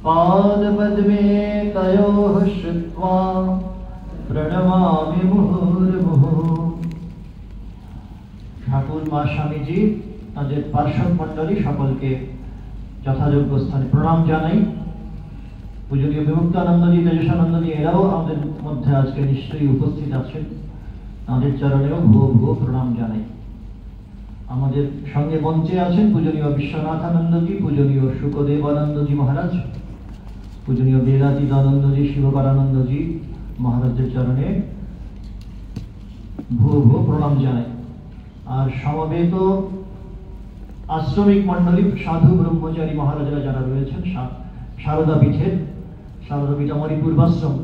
पादपद्मे तयोः श्रुत्वा प्रणमामि मुहुर्मुहुः। ठाकुर मा स्वामीजी তাদের পার্শ্বদ মণ্ডলী সকলকে যথাযোগ্য স্থানে প্রণাম জানাই। পূজনীয় বিমুক্তানন্দজি, তেজসানন্দজি এরাও আমাদের মধ্যে আজকে নিশ্চয়ই উপস্থিত আছেন, তাদের চরণেও ভুয়ো ভুয়ো প্রণাম জানাই। আমাদের সঙ্গে মঞ্চে আছেন পূজনীয় বিশ্বনাথানন্দজি, পূজনীয় শুকদেবানন্দজি মহারাজ, পূজনীয় বেদাতীতানন্দজি, শিবকারানন্দজি মহারাজের চরণে ভুয়ো ভুয়ো প্রণাম জানাই। আর সমবেত আশ্রমিক মণ্ডলী সাধু ব্রহ্মচারী মহারাজরা যারা রয়েছেন সারদা পীঠের, সারদা পীঠামরি পূর্বাশ্রম,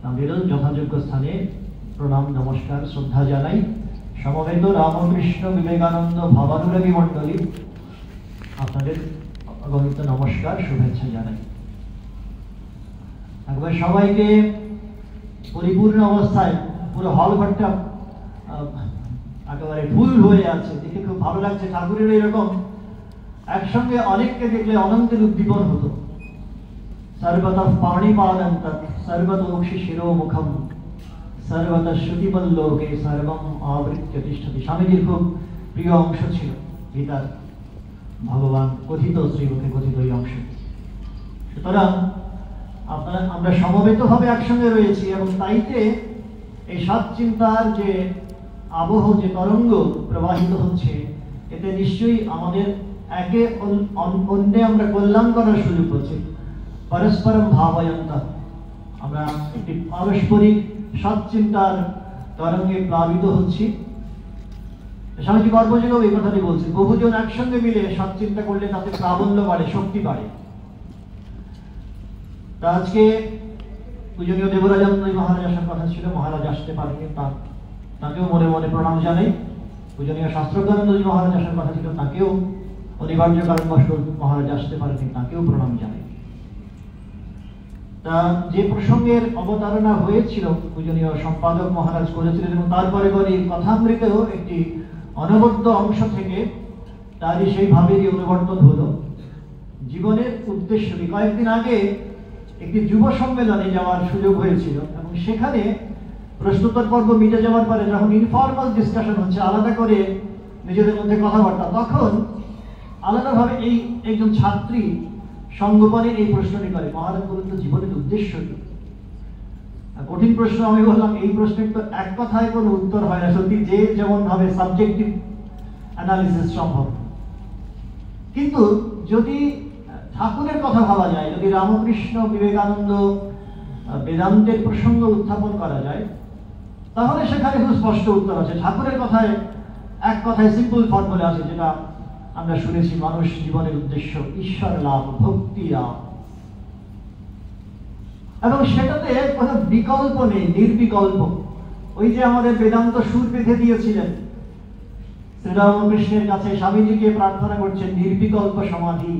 তাদেরও যথাযোগ্য স্থানে প্রণাম নমস্কার শ্রদ্ধা জানাই। সমবেত রামকৃষ্ণ বিবেকানন্দ ভাবানুরাগী মণ্ডলী, আপনাদের অগণিত নমস্কার শুভেচ্ছা জানাই। একবার সবাইকে পরিপূর্ণ অবস্থায় পুরো হল ঘরটা একেবারে ফুল হয়ে আছে, দেখে খুব ভালো লাগছে। ঠাকুরের এরকম একসঙ্গে অনেককে দেখলে অনন্তের উদ্দীপন হতো। সর্বতঃ পাণিপাদং তৎ সর্বতোক্ষি শিরোমুখম সর্বতঃ শ্রুতিবল্লোকে সর্বম আবৃত্য তিষ্ঠতি। স্বামীজির খুব প্রিয় অংশ ছিল গীতার ভগবান কথিত, শ্রীমুখে কথিত এই অংশ। সুতরাং আমরা সমবেতভাবে একসঙ্গে রয়েছি এবং তাইতে এই সৎ চিন্তার যে আবহ, যে তরঙ্গ প্রবাহিত হচ্ছে, এতে নিশ্চয়ই আমাদের একে অন্যে আমরা কল্যাণ করার সুযোগ হচ্ছে। পরস্পরম ভাবয়ন্তঃ আমরা একটি পারস্পরিক সৎ চিন্তার তরঙ্গে প্লাবিত হচ্ছি। স্বামীজি গর্বযোগেও এই কথাটি বলছে, বহুজন একসঙ্গে মিলে সৎ চিন্তা করলে তাতে প্রাবল্য বাড়ে, শক্তি বাড়ে। তা আজকে পূজনীয় দেবরাজানন্দ মহারাজ আসার কথা ছিল, মহারাজ আসতে পারেনি, তাকেও মনে মনে প্রণাম জানাই। পূজনীয় শাস্ত্রজ্ঞানন্দজি মহারাজ আসার কথা ছিল, তাকেও অনিবার্য কারণবশ মহারাজ আসতে পারেনি, তাকেও প্রণাম জানাই। তা যে প্রসঙ্গের অবতারণা হয়েছিল পূজনীয় সম্পাদক মহারাজ করেছিলেন এবং তারপরে পরে কথামৃতেও একটি অনবদ্য অংশ থেকে তারই সেই ভাবেরই অনুবর্তন হলো। জীবনের উদ্দেশ্য কি, কয়েকদিন আগে একটি যুব সম্মেলনে যাওয়ার সুযোগ হয়েছিল এবং সেখানে প্রশ্নোত্তর পর্ব মিটে যাওয়ার পরে যখন ইনফর্মাল ডিসকাশন হচ্ছে, আলাদা করে নিজেদের মধ্যে কথাবার্তা, তখন আলাদাভাবে এই একজন ছাত্রী সঙ্গোপনে এই প্রশ্নটি করে, মহারাজ বলুন তো জীবনের উদ্দেশ্য কি? কঠিন প্রশ্ন। আমি বললাম এই প্রশ্নের তো এক কথায় কোনো উত্তর হয় না, সত্যি যে যেমন ভাবে সাবজেক্টিভ অ্যানালিসিস সম্ভব। কিন্তু যদি ঠাকুরের কথা ভাবা যায়, যদি রামকৃষ্ণ বিবেকানন্দ বেদান্তের প্রসঙ্গ উত্থাপন করা যায়, তাহলে সেখানে খুব স্পষ্ট উত্তর আছে। ঠাকুরের কথায় এক কথায় সিম্পল ফর্মুলা আছে, যেটা আমরা শুনেছি, মানুষ জীবনের উদ্দেশ্য ঈশ্বর লাভ, ভক্তি লাভ, এবং সেটাতে কোনো বিকল্প নেই, নির্বিকল্প। ওই যে আমাদের বেদান্ত সুর বেঁধে দিয়েছিলেন, শ্রীরামকৃষ্ণের কাছে স্বামীজিকে প্রার্থনা করছেন নির্বিকল্প সমাধি,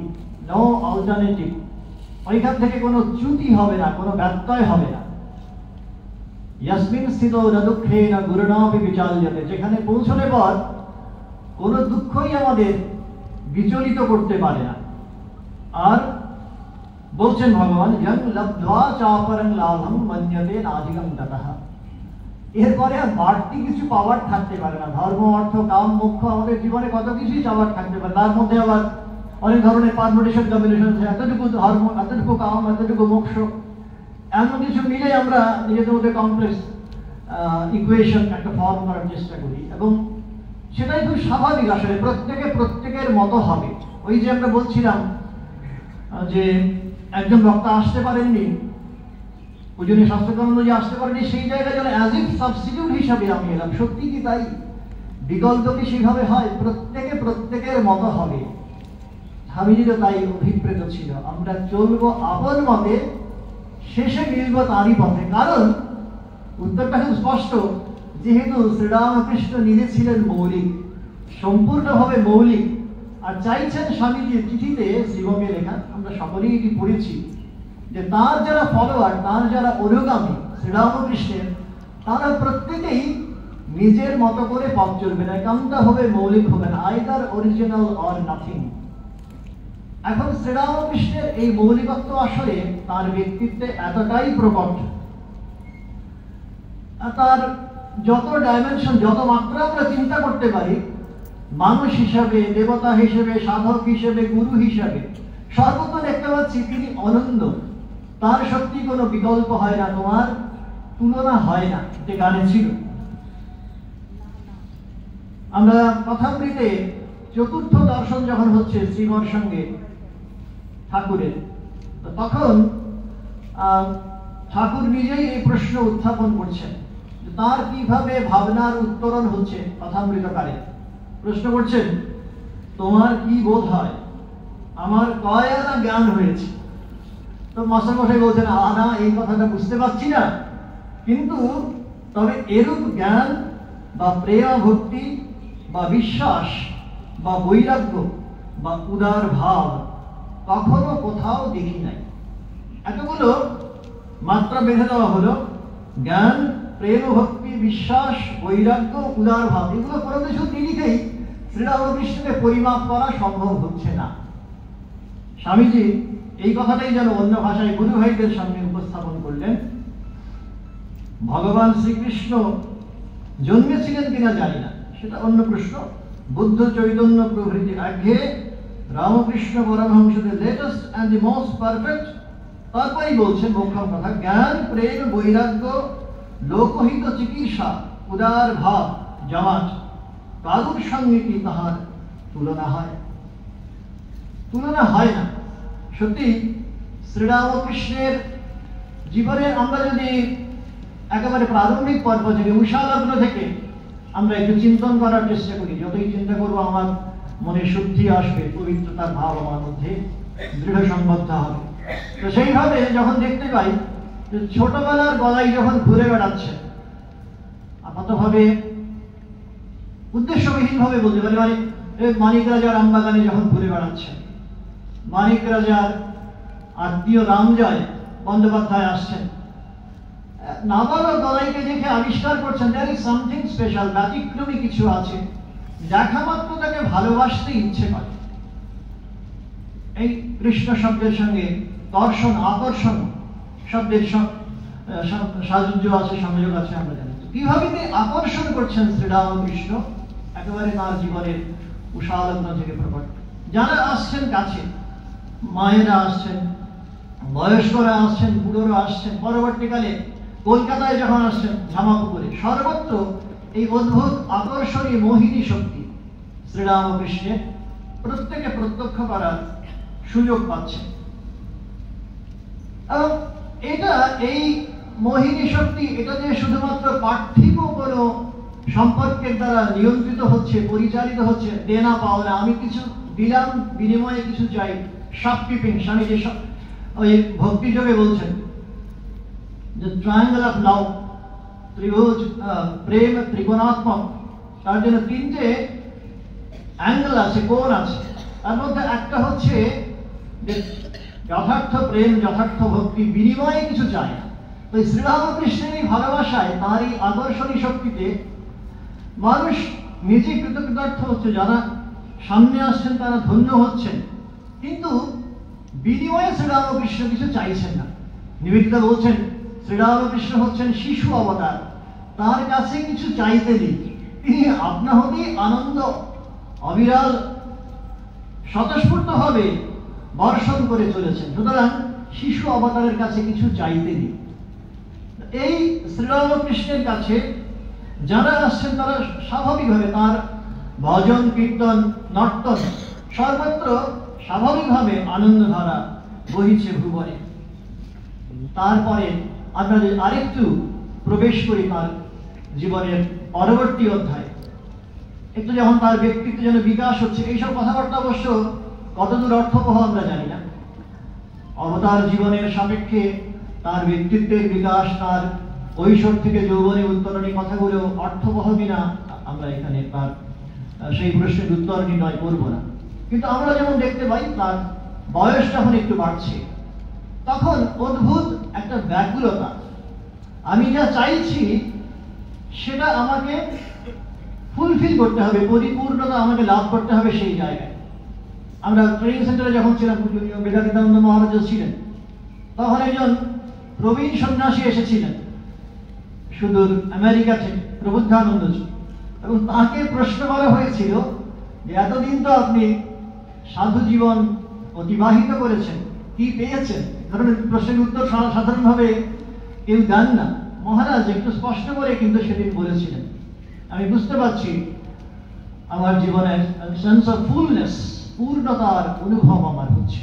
নো অল্টারনেটিভ। ওইখান থেকে কোনো চ্যুতি হবে না, কোনো ব্যত্যয় হবে না। ইয়াসমিন স্থিতো ন দুঃখেন গুরুণাপি বিচাল্যতে, যেখানে পৌঁছলে পর কোনো দুঃখই আমাদের বিচলিত করতে পারে না। আর বলছেন ভগবান, যং লব্ধ্বা চাপরং লাভং মন্যতে নাধিকং ততঃ। এরপরে আর বাড়তি কিছু পাওয়ার থাকতে পারে না। ধর্ম, অর্থ, কাম, মোক্ষ, আমাদের জীবনে কত কিছুই চাওয়ার থাকতে পারে, তার মধ্যে আবার অনেক ধরনের পারমুটেশন কম্বিনেশন আছে। এতটুকু ধর্ম, এতটুকু কাম, এতটুকু মোক্ষ, এমন কিছু মিলে আমরা নিজেদের মধ্যে কমপ্লেক্স ইকুয়েশন একটা ফর্ম করার চেষ্টা করি এবং সেটাই খুব স্বাভাবিক। আসলে প্রত্যেকে প্রত্যেকের মতো হবে। ওই যে আমরা বলছিলাম যে একজন বক্তা আসতে পারেননি, পূজনীয় শাস্ত্রজ্ঞানন্দ যে আসতে পারেননি, সেই জায়গায় যেন অ্যাজ ইফ সাবস্টিটিউট হিসাবে আমি এলাম। সত্যি কি তাই? বিকল্প কি সেভাবে হয়? প্রত্যেকে প্রত্যেকের মতো হবে। স্বামীজিরও তাই অভিপ্রেত ছিল, আমরা চলবো আপন মতে, শেষে মিলব তারই পথে। কারণ উত্তরটা খুব স্পষ্ট, যেহেতু শ্রীরামকৃষ্ণ নিজে ছিলেন মৌলিক, সম্পূর্ণভাবে মৌলিক, আর চাইছেন স্বামীজির চিঠিতে শ্রীমঙ্গে লেখা, আমরা সকলেই এটি পড়েছি, যে তার যারা ফলোয়ার, তার যারা অনুগামী শ্রীরামকৃষ্ণের, তারা প্রত্যেকেই নিজের মতো করে পথ চলবে না, একান্ত হবে, মৌলিক হবে না, আইদার অরিজিনাল অর নাথিং। এখন শ্রীরামকৃষ্ণের এই মৌলিকত্ব আসলে তার ব্যক্তিত্বে এতটাই প্রকট, তার যত ডাইমেনশন, যত মাত্রা আমরা চিন্তা করতে পারি, মানুষ হিসাবে, দেবতা হিসেবে, সাধক হিসেবে, গুরু হিসাবে সর্বত্র দেখতে পাচ্ছি তিনি অনন্য। তার সত্যি কোনো বিকল্প হয় না, তোমার তুলনা হয় না, যে গানে ছিল। আমরা কথামৃতে চতুর্থ দর্শন যখন হচ্ছে শ্রীমর সঙ্গে ঠাকুরের, তখন ঠাকুর নিজেই এই প্রশ্ন উত্থাপন করছেন, তার কিভাবে ভাবনার উত্তরণ হচ্ছে কথামৃতকারে। প্রশ্ন করছেন, তোমার কি বোধ হয় আমার কয় আনা জ্ঞান হয়েছে? তো মাস্টারমশাই বলছেন, আনা এই কথাটা বুঝতে পারছি না, কিন্তু তবে এরূপ জ্ঞান বা প্রেম ভক্তি বা বিশ্বাস বা বৈরাগ্য বা উদার ভাব কখনো কোথাও দেখি নাই। এতগুলো মাত্রা বেঁধে দেওয়া হলো, জ্ঞান, প্রেম, ভক্তি, বিশ্বাস, বৈরাগ্য, উদার ভাব, এগুলো কোনো কিছু নিরিখেই শ্রীরামকৃষ্ণকে পরিমাপ করা সম্ভব হচ্ছে না। স্বামীজি এই কথাটাই যেন অন্য ভাষায় গুরু ভাইদের সামনে উপস্থাপন করলেন। ভগবান শ্রীকৃষ্ণ জন্মেছিলেন কিনা জানি না, সেটা অন্য প্রশ্ন। বুদ্ধ, চৈতন্য প্রভৃতি আজ্ঞে, রামকৃষ্ণ পরমহংসদের latest and the most perfect. তারপরেই বলছেন মোক্ষম কথা, জ্ঞান, প্রেম, বৈরাগ্য, লোকহিত চিকিৎসা, উদার ভাব, জমাট, কারুর সঙ্গে কি তাহার তুলনা হয়? তুলনা হয় না। সত্যি শ্রীরামকৃষ্ণের জীবনে আমরা যদি একেবারে প্রারম্ভিক পর্ব থেকে, উষালগ্ন থেকে আমরা একটু চিন্তন করার চেষ্টা করি, যতই চিন্তা করবো আমার মনে শুদ্ধি আসবে, পবিত্রতার ভাব আমার মধ্যে দৃঢ় সংবদ্ধ হবে। তো সেইভাবে যখন দেখতে পাই যে ছোটবেলার গলায় যখন ঘুরে বেড়াচ্ছে, আপাতভাবে উদ্দেশ্যবিহীন ভাবে বলতে পারি, মানে মানিক রাজার আমবাগানে যখন ঘুরে বেড়াচ্ছে, মানিক রাজার আত্মীয় রামজয় বন্দ্যোপাধ্যায় আসছেন, নাবালক গলাইকে দেখে আবিষ্কার করছেন দ্যার ইজ সামথিং স্পেশাল, ব্যতিক্রমী কিছু আছে, দেখা মাত্র তাকে ভালোবাসতে ইচ্ছে করে। এই কৃষ্ণ শব্দের সঙ্গে দর্শন, আকর্ষণ শব্দের সাযুজ্য আছে, সংযোগ আছে, আমরা জানি। কিভাবে তিনি আকর্ষণ করছেন শ্রীরামকৃষ্ণ, একেবারে তার জীবনের উষালগ্ন থেকে প্রকট। যারা আসছেন কাছে, মায়েরা আসছেন, বয়স্করা আসছেন, বুড়োরা আসছেন, পরবর্তীকালে কলকাতায় যখন আসছেন ঝামাপুকুরে, সর্বত্র এই অদ্ভুত আকর্ষণীয় মোহিনী শক্তি শ্রীরামকৃষ্ণের প্রত্যেকে প্রত্যক্ষ করার সুযোগ পাচ্ছে। এবং এটা, এই মোহিনী শক্তি, এটা যে শুধুমাত্র পার্থিব কোনো সম্পর্কের দ্বারা নিয়ন্ত্রিত হচ্ছে, পরিচালিত হচ্ছে, দেনা পাওনা, আমি কিছু দিলাম বিনিময়ে কিছু চাই, শপকিপিং। স্বামী যে ওই ভক্তিযোগে বলছেন যে ট্রায়াঙ্গেল অফ লাভ, ত্রিভুজ প্রেম ত্রিকোণাত্মক, তার জন্য তিনটে অ্যাঙ্গেল আছে, কোণ আছে। তার মধ্যে একটা হচ্ছে যে যথার্থ প্রেম, যথার্থ ভক্তি, বিনিময়ে কিছু চায় না। তো শ্রীরামকৃষ্ণের এই ভালোবাসায়, তার এই আকর্ষণী শক্তিতে মানুষ নিজে কৃতকৃতার্থ হচ্ছে, যারা সামনে আসছেন তারা ধন্য হচ্ছেন, কিন্তু বিনিময়ে শ্রীরামকৃষ্ণ কিছু চাইছেন না। নিবেদিতা বলছেন শ্রীরামকৃষ্ণ হচ্ছেন শিশু অবতার, তার কাছে কিছু চাইতে নেই, তিনি আপনা হতেই আনন্দ অবিরাল স্বতঃস্ফূর্ত ভাবে বর্ষণ করে চলেছেন। সুতরাং শিশু অবতারের কাছে কিছু চাইতে নেই। এই শ্রীরামকৃষ্ণের কাছে যারা আসছেন তারা স্বাভাবিকভাবে তার ভজন, কীর্তন, নর্তন সর্বত্র স্বাভাবিকভাবে আনন্দধারা বহিছে ভুবনে। তারপরে আমরা যদি আরেকটু প্রবেশ করি তার জীবনের পরবর্তী অধ্যায়, একটু যখন তার ব্যক্তিত্ব যেন বিকাশ হচ্ছে, এইসব কথাবার্তা অবশ্য কতদূর অর্থবহ আমরা জানি না। অবতার জীবনের সাপেক্ষে তার ব্যক্তিত্বের বিকাশ, তার কৈশোর থেকে যৌবনে উত্তরণী কথাগুলো অর্থবহ কিনা আমরা এখানে তার সেই প্রশ্নের উত্তর নির্ণয় করব না। কিন্তু আমরা যেমন দেখতে পাই তার বয়স যখন একটু বাড়ছে, তখন অদ্ভুত একটা ব্যাকুলতা, আমি যা চাইছি সেটা আমাকে ফুলফিল করতে হবে, পরিপূর্ণতা আমাকে লাভ করতে হবে সেই জায়গায়। আমরা ট্রেনিং সেন্টারে যখন ছিলাম, পূজনীয় বেদান্তানন্দ মহারাজ ছিলেন, তখন একজন প্রবীণ সন্ন্যাসী এসেছিলেন সুদূর আমেরিকা থেকে, প্রবুদ্ধানন্দজি, এবং তাকে প্রশ্ন করা হয়েছিল যে এতদিন তো আপনি সাধু জীবন অতিবাহিত করেছেন, কি পেয়েছেন? ধরনের প্রশ্নের উত্তর সাধারণভাবে কেউ দেন না। মহারাজ একটু স্পষ্ট করে কিন্তু সেদিন বলেছিলেন, আমি বুঝতে পারছি আমার জীবনে সেন্স অফ ফুলনেস, পূর্ণতার অনুভব আমার হচ্ছে।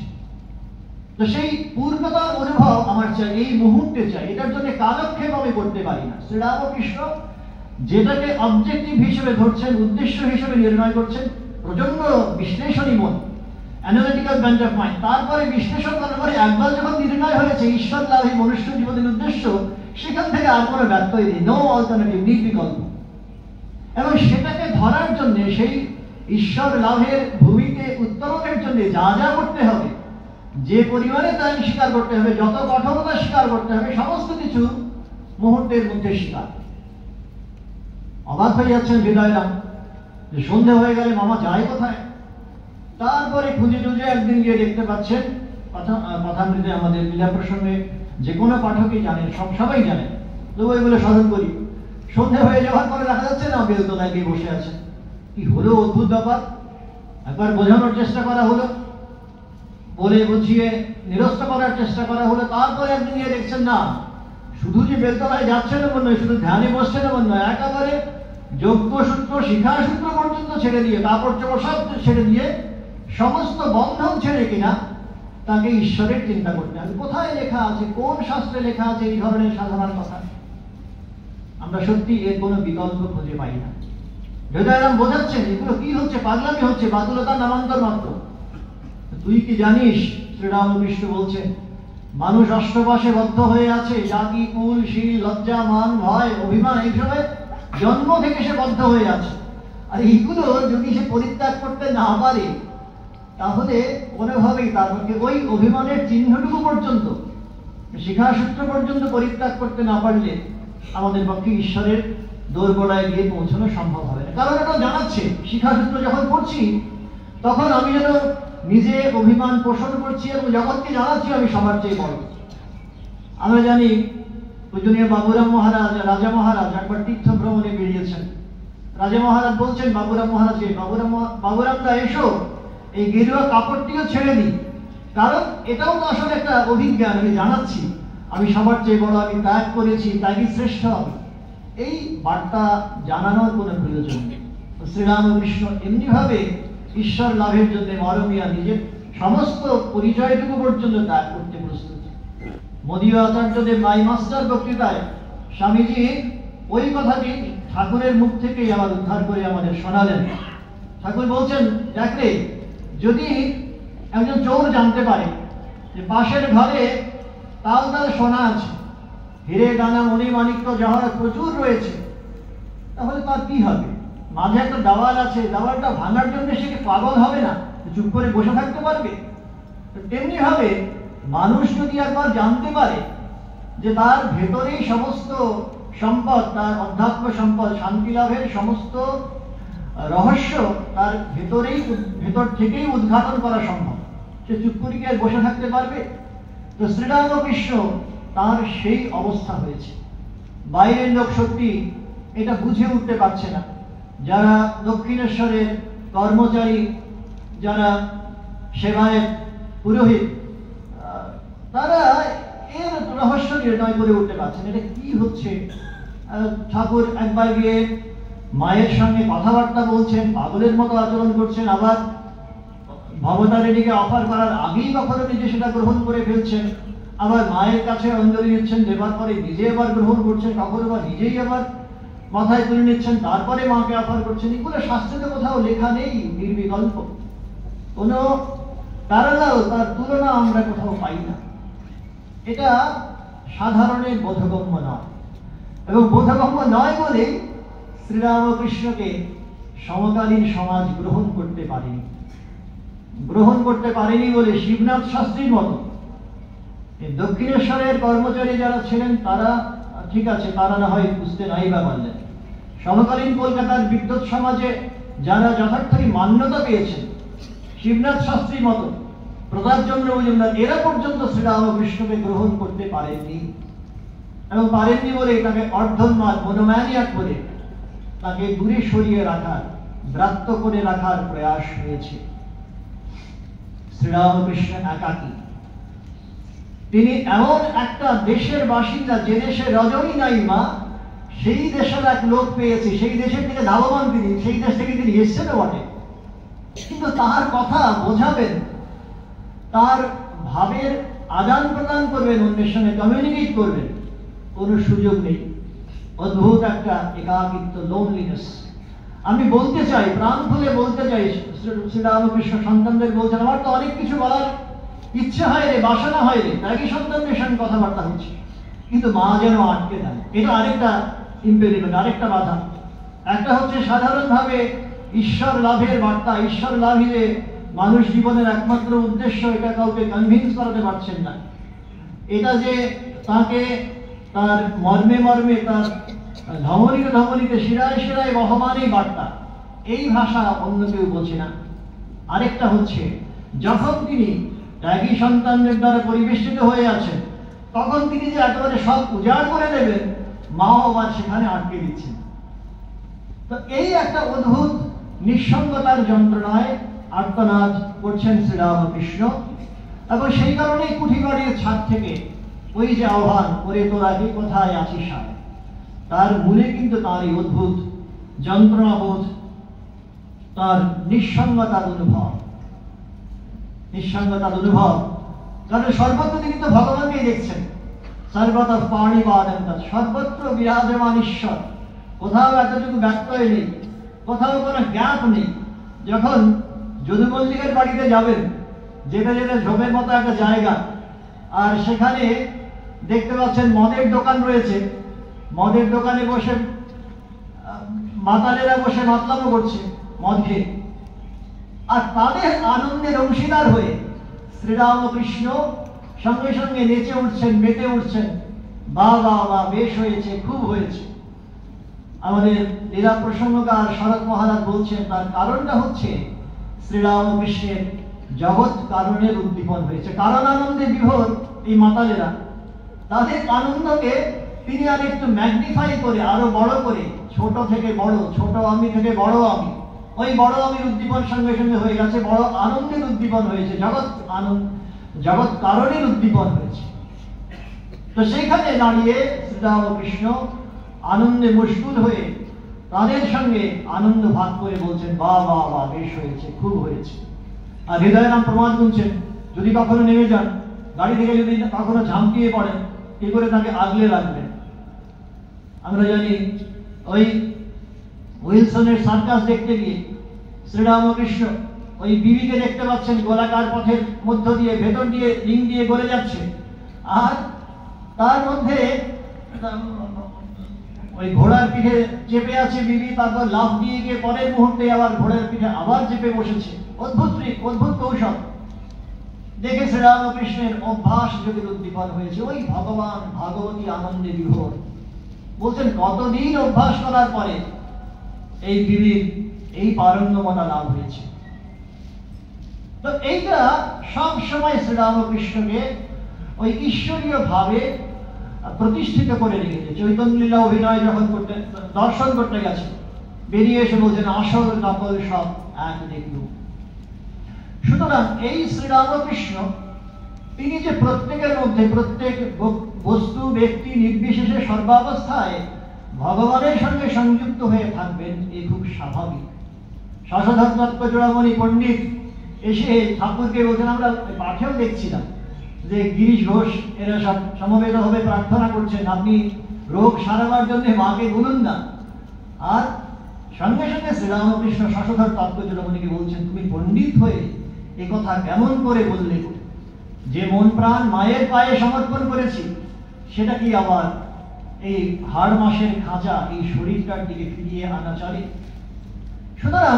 তো সেই পূর্ণতার অনুভব আমার চাই, এই মুহূর্তে চাই, এটার জন্য কালক্ষেপ আমি করতে পারি না। শ্রীরামকৃষ্ণ যেটাকে অবজেক্টিভ হিসেবে ধরছেন, উদ্দেশ্য হিসেবে নির্ণয় করছেন, প্রচন্ড বিশ্লেষণী মন, অ্যানালিটিক্যাল বেন্ট অফ মাইন্ড, তারপরে বিশ্লেষণ করার পরে একবার যখন নির্ণয় হয়েছে ঈশ্বর লাভই মনুষ্য জীবনের উদ্দেশ্য, সেখান থেকে আর কোনো ব্যত্যয় নেই, নো অল্টারনেটিভ, নির্বিকল্প। এবং সেটাকে ধরার জন্য, সেই ঈশ্বর লাভের ভূমিকে উত্তরণের জন্য যা যা করতে হবে, যে পরিমাণে তাই স্বীকার করতে হবে, যত কঠোরতা স্বীকার করতে হবে, সমস্ত কিছু মুহূর্তের মধ্যে স্বীকার। অবাক হয়ে যাচ্ছেন হৃদয়রাম যে সন্ধে হয়ে গেলে মামা যায় কোথায়। তারপরে খুঁজে টুজে একদিন গিয়ে দেখতে পাচ্ছেন, কথামৃতে আমাদের লীলা প্রসঙ্গে যে কোনো পাঠকই জানেন, সবাই জানেন, তবু এগুলো স্মরণ করি। সন্ধে হয়ে যাওয়ার পরে দেখা যাচ্ছে না বেলতলায় গিয়ে বসে আছে। কি হলো অদ্ভুত ব্যাপার! একবার বোঝানোর চেষ্টা করা হলো, বলে বুঝিয়ে নিরস্ত করার চেষ্টা করা হলো, তারপরে একদিন গিয়ে দেখছেন না, শুধু যে বেলতলায় যাচ্ছেন এমন নয়, শুধু ধ্যানে বসছেন এমন নয়, একেবারে যজ্ঞসূত্র, শিখাসূত্র পর্যন্ত ছেড়ে দিয়ে, কাপড় চোপড় সব ছেড়ে দিয়ে, সমস্ত বন্ধন ছেড়ে কিনা তাকে ঈশ্বরের চিন্তা করতে হবে। কোথায় লেখা আছে, কোন শাস্ত্রে লেখা আছে এই ধরনের সাধারণ কথা? আমরা সত্যি এর কোনো বিকল্প খুঁজে পাই না। হৃদয়রাম বোঝাচ্ছেন এগুলো কি হচ্ছে, পাগলামি হচ্ছে, বাতুলতার নামান্তর মাত্র। তুই কি জানিস, শ্রীরামকৃষ্ণ বলছেন, মানুষ অষ্টপাশে বদ্ধ হয়ে আছে, জাতি, কুল, শীল, লজ্জা, মান, ভয়, অভিমান, এইসবে জন্ম থেকে সে বদ্ধ হয়ে আছে। আর এইগুলো যদি সে পরিত্যাগ করতে না পারে, তাহলে কোনোভাবেই তার মধ্যে ওই অভিমানের চিহ্নটুকু পর্যন্ত, শিখাসূত্র পর্যন্ত পরিত্যাগ করতে না পারলে আমাদের পক্ষে ঈশ্বরের দোরগোড়ায় গিয়ে পৌঁছানো সম্ভব হবে না। কারণ এটা জানাচ্ছে, শিখাসূত্র যখন পড়ছি তখন আমি যেন নিজে অভিমান পোষণ করছি এবং জগৎকে জানাচ্ছি আমি সবার চেয়ে বড়। আমরা জানি পূজনীয় বাবুরাম মহারাজ, রাজা মহারাজ একবার তীর্থ ভ্রমণে বেরিয়েছেন। রাজা মহারাজ বলছেন বাবুরাম মহারাজকে, বাবুরাম দা এসো, এই গেরুয়া কাপড়টিও ছেড়ে দিই, কারণ এটাও তো আসলে একটা অভিজ্ঞান, আমি জানাচ্ছি আমি সবার চেয়ে বড়, আমি ত্যাগ করেছি, ত্যাগই শ্রেষ্ঠ হবে। এই বার্তা জানানোর কোনো প্রয়োজন নেই। শ্রীরামকৃষ্ণ এমনিভাবে ঈশ্বর লাভের জন্য মরমিয়া নিজের সমস্ত পরিচয়টুকু পর্যন্ত ত্যাগ করতে প্রস্তুত। মদীয় আচার্যদেব মাই মাস্টার বক্তৃতায় স্বামীজি ওই কথাটি ঠাকুরের মুখ থেকেই আবার উদ্ধার করে আমাদের শোনালেন। ঠাকুর বলছেন, দেখলে যদি একজন চোর জানতে পারে যে পাশের ঘরে তাল তাল সোনা আছে, হিরে দানা মণি মাণিক্য জহরত প্রচুর রয়েছে, তাহলে তার কি হবে? মাঝে একটা দেওয়াল আছে, দেওয়ালটা ভাঙার জন্য সে কি পাগল হবে না? চুপ করে বসে থাকতে পারবে? তেমনি ভাবে মানুষ যদি একবার জানতে পারে যে তার ভেতরেই সমস্ত সম্পদ, তার অধ্যাত্ম সম্পদ, শান্তি লাভের সমস্ত রহস্য তার ভেতর থেকেই উদ্ঘাটন করা সম্ভব, সে চুপ করে কি আর বসে থাকতে পারবে? তো শ্রীরামকৃষ্ণ তার সেই অবস্থা হয়েছে। বাইরের লোক সত্যি এটা বুঝে উঠতে পারছে না। যারা দক্ষিণেশ্বরের কর্মচারী, যারা সেবায়েত, পুরোহিত, তারা এর রহস্য নির্ণয় করে উঠতে পারছেন এটা কি হচ্ছে। ঠাকুর একবার গিয়ে মায়ের সঙ্গে কথাবার্তা বলছেন, পাগলের মতো আচরণ করছেন, আবার ভবতারিণীকে অফার করার আগেই কখনো নিজে সেটা গ্রহণ করে ফেলছেন, আবার মায়ের কাছে অঞ্জলি নিচ্ছেন, দেবার পরে নিজে আবার গ্রহণ করছেন, কখনো বা নিজেই আবার মাথায় তুলে নিচ্ছেন, তারপরে মাকে অফার করছেন। এগুলো শাস্ত্রে কোথাও লেখা নেই, নির্বিকল্প, কোনো প্যারালাল, তার তুলনা আমরা কোথাও পাই না। এটা সাধারণের বোধগম্য নয়, এবং বোধগম্য নয় বলে শ্রীরামকৃষ্ণকে সমকালীন সমাজ গ্রহণ করতে পারেনি। গ্রহণ করতে পারেনি বলে শিবনাথ শাস্ত্রীর মতো দক্ষিণেশ্বরের কর্মচারী যারা ছিলেন তারা ঠিক আছে, তারা না হয় বুঝতে নাই বা পারলেন। সমকালীন কলকাতার বিদ্যুৎ সমাজে যারা যথার্থই মান্যতা পেয়েছেন, শিবনাথ শাস্ত্রীর মতো, প্রতাপচন্দ্র মজুমদার, এরা পর্যন্ত শ্রীরামকৃষ্ণকে গ্রহণ করতে পারেননি, এবং পারেননি বলে তাকে অর্ধন্মাদ মনোম্যানিয়াক বলে তাকে দূরে সরিয়ে রাখার, ব্রাত্য করে রাখার প্রয়াস হয়েছে। শ্রীরামকৃষ্ণ একাকী, তিনি এমন একটা দেশের বাসিন্দা যে দেশে রজনী নাই মা, সেই দেশের এক লোক পেয়েছে, সেই দেশের থেকে ধাবমান তিনি, সেই দেশ থেকে তিনি এসছেন বটে, কিন্তু তার কথা বোঝাবেন, তার ভাবের আদান প্রদান করবেন, অন্যের সঙ্গে কমিউনিকেট করবেন, কোনো সুযোগ নেই। অদ্ভুত একটা একাকিত্ব, লোনলিনেস। আমি বলতে চাই, প্রাণ খুলে বলতে চাই, শ্রীরামকৃষ্ণ সন্তানদের বলছেন, আমার তো অনেক কিছু বলার ইচ্ছা হয় রে, বাসনা হয় রে, একই সন্তানদের সঙ্গে কথাবার্তা হচ্ছে, কিন্তু মা যেন আটকে দেয়। এটা আরেকটা ইম্পেরিমেন্ট, আরেকটা বাধা। একটা হচ্ছে সাধারণভাবে ঈশ্বর লাভের বার্তা, ঈশ্বর লাভই যে মানুষ জীবনের একমাত্র উদ্দেশ্য, এটা কাউকে কনভিন্স করাতে পারছেন না। এটা যে তাকে তার মর্মে মর্মে, তার ধমনীতে ধমনীতে, শিরায় শিরায় বহমান এই বার্তা, এই ভাষা অন্য কেউ বোঝে না। আরেকটা হচ্ছে যখন তিনি ত্যাগী সন্তানদের দ্বারা পরিবেষ্টিত হয়ে আছেন, তখন তিনি যে একেবারে সব উজাড় করে দেবেন, মাও আবার সেখানে আটকে দিচ্ছেন। তো এই একটা অদ্ভুত নিঃসঙ্গতার যন্ত্রণায় আর্তনাদ করছেন শ্রীরামকৃষ্ণ, এবং সেই কারণেই কুঠিবাড়ির ছাদ থেকে ওই যে আহ্বান, করে তোরা কি কোথায় আছিস, তার মূলে কিন্তু তার এই অদ্ভুত যন্ত্রণাবোধ, তার নিঃসঙ্গতার অনুভব, নিঃসঙ্গতার অনুভব। কারণ সর্বত্র তিনি তো ভগবানকেই দেখছেন, সর্বত পাণিপাদম, সর্বত্র বিরাজমান ঈশ্বর, কোথাও এতটুকু ব্যত্যয় নেই, কোথাও কোনো গ্যাপ নেই। যখন যদু মল্লিকের বাড়িতে যাবেন, যেতে যেতে ঝোপের মতো একটা জায়গা, আর সেখানে দেখতে পাচ্ছেন মদের দোকান রয়েছে, মদের দোকানে বসে মাতালেরা বসে মাতলামো করছে মদ খেয়ে, আর তাদের আনন্দের অংশীদার হয়ে শ্রীরামকৃষ্ণ সঙ্গে সঙ্গে নেচে উঠছেন, মেতে উঠছেন, বা বা বা, বেশ হয়েছে, খুব হয়েছে। আমাদের লীলা প্রসঙ্গকার শরৎ মহারাজ বলছেন, তার কারণটা হচ্ছে শ্রীরামকৃষ্ণের জগৎ কারণের উদ্দীপন হয়েছে। কারণ আনন্দে বিভোর এই মাতালেরা, তাদের আনন্দকে তিনি আর একটু ম্যাগনিফাই করে, আরো বড় করে, ছোট থেকে বড়, ছোট আমি থেকে বড় আমি, ওই বড় আমির উদ্দীপন সঙ্গে সঙ্গে হয়ে গেছে, বড় আনন্দের উদ্দীপন হয়েছে, জগৎ আনন্দ, জগৎ কারণের উদ্দীপন হয়েছে। তো সেইখানে দাঁড়িয়ে শ্রীরামকৃষ্ণ আনন্দে মশগুল হয়ে তাদের সঙ্গে আনন্দ ভাগ করে বলছেন, বা বা বা, বেশ হয়েছে, খুব হয়েছে। আর হৃদয় নাম প্রমাদ গুনছেন, যদি কখনো নেমে যান গাড়ি থেকে, যদি কখনো ঝাঁপিয়ে পড়েন, কি করে তাকে আগলে রাখবেন। আমরা জানি ওই উইলসনের সার্কাস দেখতে গিয়ে শ্রীরামকৃষ্ণ ওই বিবিকে দেখতে পাচ্ছেন গোলাকার পথের মধ্য দিয়ে, ভেতর দিয়ে রিং দিয়ে গড়ে যাচ্ছে, আর তার মধ্যে ওই ঘোড়ার পিঠে চেপে আছে বিবি, তারপর লাফ দিয়ে গিয়ে পরের মুহূর্তে আবার ঘোড়ার পিঠে আবার চেপে বসেছে। অদ্ভুত ট্রিক, অদ্ভুত কৌশল দেখে শ্রীরামকৃষ্ণের অভ্যাস যোগের উদ্দীপন হয়েছে। ওই ভগবান ভাগবতী আনন্দে বিভোর, বলছেন কতদিন অভ্যাস করার পরে এই বিবির এই পারঙ্গমতা লাভ হয়েছে। তো এইটা সব সময় শ্রীরামকৃষ্ণকে ওই ঈশ্বরীয় ভাবে প্রতিষ্ঠিত করে রেখেছে। চৈতন্য লীলা অভিনয় যখন করতে, দর্শন করতে গেছে, বেরিয়ে এসে বলছেন, আসল নকল সব এক দেখলুম। সুতরাং এই শ্রীরামকৃষ্ণ, তিনি যে প্রত্যেকের মধ্যে, প্রত্যেক বস্তু ব্যক্তি নির্বিশেষে সর্বাবস্থায় ভগবানের সঙ্গে সংযুক্ত হয়ে থাকবেন, এ খুব স্বাভাবিক। শশধর দত্ত চূড়ামণি পণ্ডিত এসে ঠাকুরকে বলছেন, আমরা পাঠেও দেখছিলাম যে গিরিশ ঘোষ এরা সব সমবেত হবে প্রার্থনা করছেন, আপনি রোগ সারাবার জন্য মাকে বলুন না। আর সঙ্গে সঙ্গে শ্রীরামকৃষ্ণ শশধর তত্ত্ব চূড়ামণিকে বলছেন, তুমি পণ্ডিত হয়ে এ কথা কেমন করে বললে, যে মন প্রাণ মায়ের পায়ে সমর্পণ করেছি, সেটা কি আবার এই হাড় মাসের খাঁচা, এই শরীরটার দিকে ফিরিয়ে আনা চলে? সুতরাং